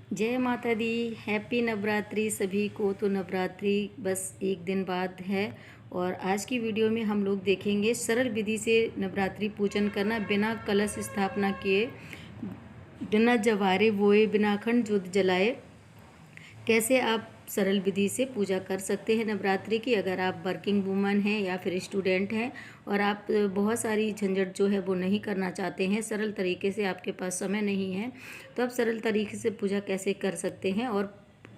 जय माता दी। हैप्पी नवरात्रि सभी को। तो नवरात्रि बस एक दिन बाद है और आज की वीडियो में हम लोग देखेंगे सरल विधि से नवरात्रि पूजन करना बिना कलश स्थापना किए, बिना जवारे बोए, बिना अखंड ज्योत जलाए कैसे आप सरल विधि से पूजा कर सकते हैं नवरात्रि की। अगर आप वर्किंग वूमन हैं या फिर स्टूडेंट हैं और आप बहुत सारी झंझट जो है वो नहीं करना चाहते हैं, सरल तरीके से आपके पास समय नहीं है, तो आप सरल तरीके से पूजा कैसे कर सकते हैं और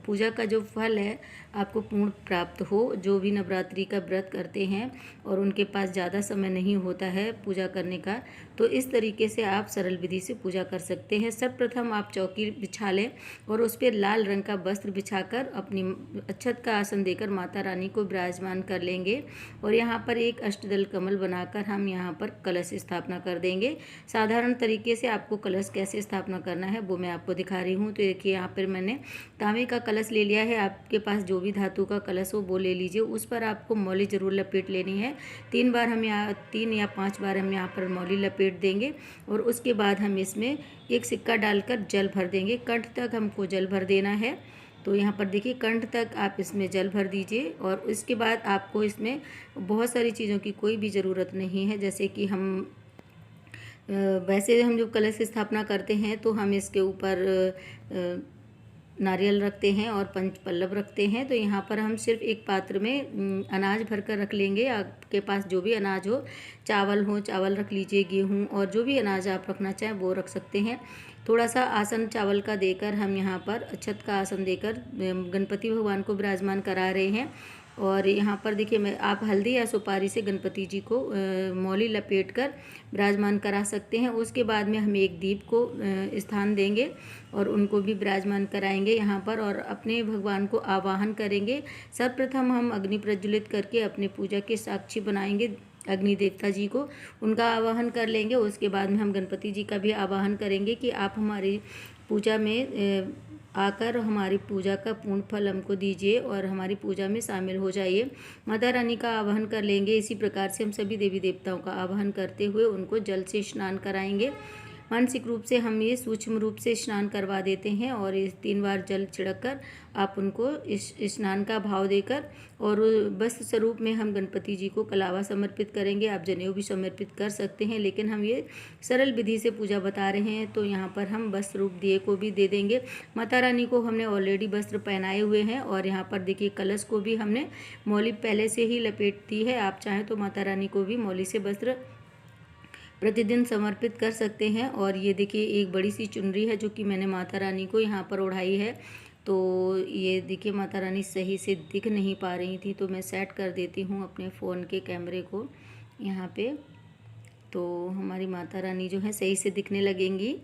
पूजा का जो फल है आपको पूर्ण प्राप्त हो। जो भी नवरात्रि का व्रत करते हैं और उनके पास ज़्यादा समय नहीं होता है पूजा करने का, तो इस तरीके से आप सरल विधि से पूजा कर सकते हैं। सर्वप्रथम आप चौकी बिछा लें और उस पर लाल रंग का वस्त्र बिछाकर अपनी अक्षत का आसन देकर माता रानी को विराजमान कर लेंगे और यहाँ पर एक अष्टदल कमल बनाकर हम यहाँ पर कलश स्थापना कर देंगे। साधारण तरीके से आपको कलश कैसे स्थापना करना है वो मैं आपको दिखा रही हूँ। तो देखिए यहाँ पर मैंने तांबे का कलश ले लिया है। आपके पास जो भी धातु का कलश हो वो ले लीजिए। उस पर आपको मौली ज़रूर लपेट लेनी है। 3 या 5 बार हम यहाँ पर मौली लपेट देंगे और उसके बाद हम इसमें एक सिक्का डालकर जल भर देंगे। कंठ तक हमको जल भर देना है। तो यहाँ पर देखिए कंठ तक आप इसमें जल भर दीजिए और उसके बाद आपको इसमें बहुत सारी चीज़ों की कोई भी ज़रूरत नहीं है। जैसे कि वैसे हम जो कलश स्थापना करते हैं तो हम इसके ऊपर नारियल रखते हैं और पंच पल्लव रखते हैं। तो यहाँ पर हम सिर्फ एक पात्र में अनाज भर कर रख लेंगे। आपके पास जो भी अनाज हो, चावल रख लीजिए, गेहूँ और जो भी अनाज आप रखना चाहें वो रख सकते हैं। थोड़ा सा आसन चावल का देकर हम यहाँ पर अक्षत का आसन देकर गणपति भगवान को विराजमान करा रहे हैं। और यहाँ पर देखिए मैं आप हल्दी या सुपारी से गणपति जी को मौली लपेट कर विराजमान करा सकते हैं। उसके बाद में हम एक दीप को स्थान देंगे और उनको भी विराजमान कराएंगे यहाँ पर और अपने भगवान को आवाहन करेंगे। सर्वप्रथम हम अग्नि प्रज्वलित करके अपने पूजा के साक्षी बनाएंगे अग्नि देवता जी को, उनका आवाहन कर लेंगे। उसके बाद में हम गणपति जी का भी आवाहन करेंगे कि आप हमारी पूजा में आकर हमारी पूजा का पूर्ण फल हमको दीजिए और हमारी पूजा में शामिल हो जाइए। माता रानी का आवाहन कर लेंगे। इसी प्रकार से हम सभी देवी देवताओं का आवाहन करते हुए उनको जल से स्नान कराएंगे। मानसिक रूप से हम ये सूक्ष्म रूप से स्नान करवा देते हैं और इस 3 बार जल छिड़क कर आप उनको इस स्नान का भाव देकर और वस्त्र स्वरूप में हम गणपति जी को कलावा समर्पित करेंगे। आप जनेऊ भी समर्पित कर सकते हैं, लेकिन हम ये सरल विधि से पूजा बता रहे हैं तो यहाँ पर हम वस्त्र रूप दिए को भी दे देंगे। माता रानी को हमने ऑलरेडी वस्त्र पहनाए हुए हैं और यहाँ पर देखिए कलश को भी हमने मौली पहले से ही लपेट दी है। आप चाहें तो माता रानी को भी मौली से वस्त्र प्रतिदिन समर्पित कर सकते हैं। और ये देखिए एक बड़ी सी चुनरी है जो कि मैंने माता रानी को यहाँ पर ओढ़ाई है। तो ये देखिए माता रानी सही से दिख नहीं पा रही थी, तो मैं सेट कर देती हूँ अपने फ़ोन के कैमरे को यहाँ पे। तो हमारी माता रानी जो है सही से दिखने लगेंगी।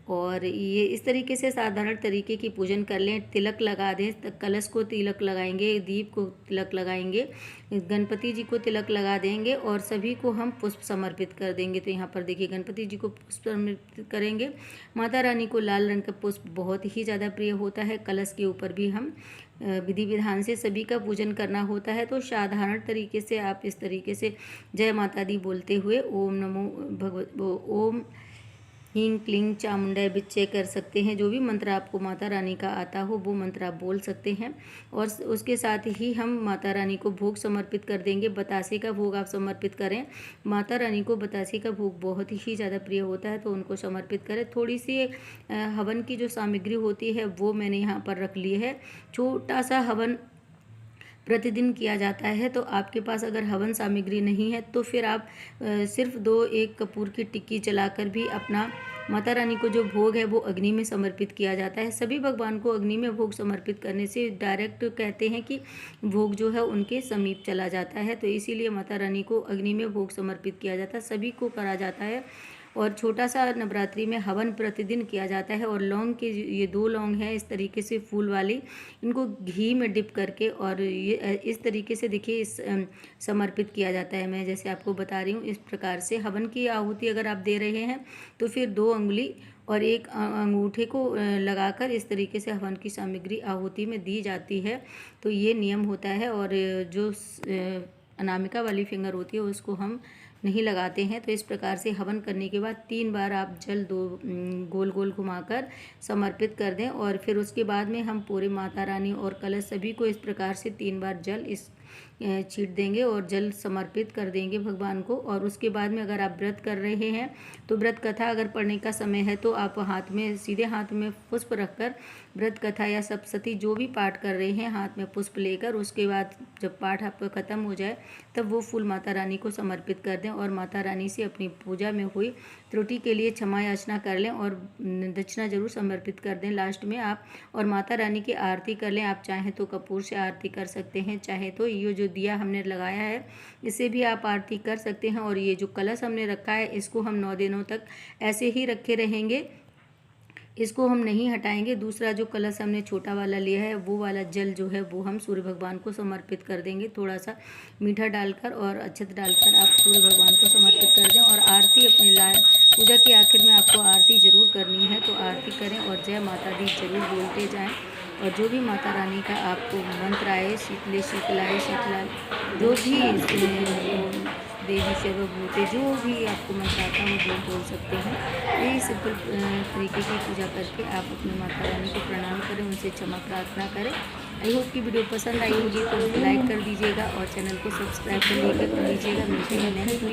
और ये इस तरीके से साधारण तरीके की पूजन कर लें। तिलक लगा दें, कलश को तिलक लगाएंगे, दीप को तिलक लगाएंगे, गणपति जी को तिलक लगा देंगे और सभी को हम पुष्प समर्पित कर देंगे। तो यहाँ पर देखिए गणपति जी को पुष्प समर्पित करेंगे। माता रानी को लाल रंग का पुष्प बहुत ही ज़्यादा प्रिय होता है। कलश के ऊपर भी हम विधि विधान से सभी का पूजन करना होता है। तो साधारण तरीके से आप इस तरीके से जय माता दी बोलते हुए ओम नमो भगवत ओम हींग क्लीं चामुंडाय बिच्चे कर सकते हैं। जो भी मंत्र आपको माता रानी का आता हो वो मंत्र आप बोल सकते हैं। और उसके साथ ही हम माता रानी को भोग समर्पित कर देंगे। बतासे का भोग आप समर्पित करें। माता रानी को बतासे का भोग बहुत ही ज़्यादा प्रिय होता है, तो उनको समर्पित करें। थोड़ी सी हवन की जो सामग्री होती है वो मैंने यहाँ पर रख ली है। छोटा सा हवन प्रतिदिन किया जाता है। तो आपके पास अगर हवन सामग्री नहीं है तो फिर आप सिर्फ 1 कपूर की टिक्की जलाकर भी अपना माता रानी को जो भोग है वो अग्नि में समर्पित किया जाता है। सभी भगवान को अग्नि में भोग समर्पित करने से डायरेक्ट कहते हैं कि भोग जो है उनके समीप चला जाता है। तो इसीलिए माता रानी को अग्नि में भोग समर्पित किया जाता है, सभी को करा जाता है। और छोटा सा नवरात्रि में हवन प्रतिदिन किया जाता है। और लौंग के ये 2 लौंग हैं इस तरीके से फूल वाली, इनको घी में डिप करके और ये इस तरीके से देखिए समर्पित किया जाता है। मैं जैसे आपको बता रही हूँ इस प्रकार से हवन की आहुति अगर आप दे रहे हैं तो फिर 2 अंगुली और 1 अंगूठे को लगाकर इस तरीके से हवन की सामग्री आहुति में दी जाती है। तो ये नियम होता है। और जो अनामिका वाली फिंगर होती है उसको हम नहीं लगाते हैं। तो इस प्रकार से हवन करने के बाद 3 बार आप जल गोल गोल घुमाकर समर्पित कर दें और फिर उसके बाद में हम पूरे माता रानी और कलश सभी को इस प्रकार से 3 बार जल छीट देंगे और जल समर्पित कर देंगे भगवान को। और उसके बाद में अगर आप व्रत कर रहे हैं तो व्रत कथा अगर पढ़ने का समय है तो आप सीधे हाथ में पुष्प रखकर व्रत कथा या सप्तशती जो भी पाठ कर रहे हैं हाथ में पुष्प लेकर, उसके बाद जब पाठ आपका खत्म हो जाए तब वो फूल माता रानी को समर्पित कर दें और माता रानी से अपनी पूजा में हुई त्रुटि के लिए क्षमा याचना कर लें और दक्षिणा जरूर समर्पित कर दें लास्ट में आप। और माता रानी की आरती कर लें। आप चाहें तो कपूर से आरती कर सकते हैं, चाहे तो ये जो दिया हमने लगाया है इसे भी आप आरती कर सकते हैं। और ये जो कलश हमने रखा है इसको हम 9 दिनों तक ऐसे ही रखे रहेंगे, इसको हम नहीं हटाएंगे। दूसरा जो कलश हमने छोटा वाला लिया है वो वाला जल जो है वो हम सूर्य भगवान को समर्पित कर देंगे, थोड़ा सा मीठा डालकर और अक्षत डालकर आप सूर्य भगवान को समर्पित कर दें। और आरती अपने पूजा के आखिर में आपको आरती जरूर करनी है तो आरती करें और जय माता दी जरूर बोलते जाएं। और जो भी माता रानी का आपको मंत्र आए, शीतले शीतलाए शीतला, जो भी देवी सर्वभूते जो भी आपको मंत्र आता है वो बोल सकते हैं। यही सिंपल तरीके की पूजा करके आप अपनी माता रानी को प्रणाम करें, उनसे क्षमा प्रार्थना करें। आई होप की वीडियो पसंद आई होगी तो लाइक कर दीजिएगा और चैनल को सब्सक्राइब कर लीजिएगा। मिलते हैं नेक्स्ट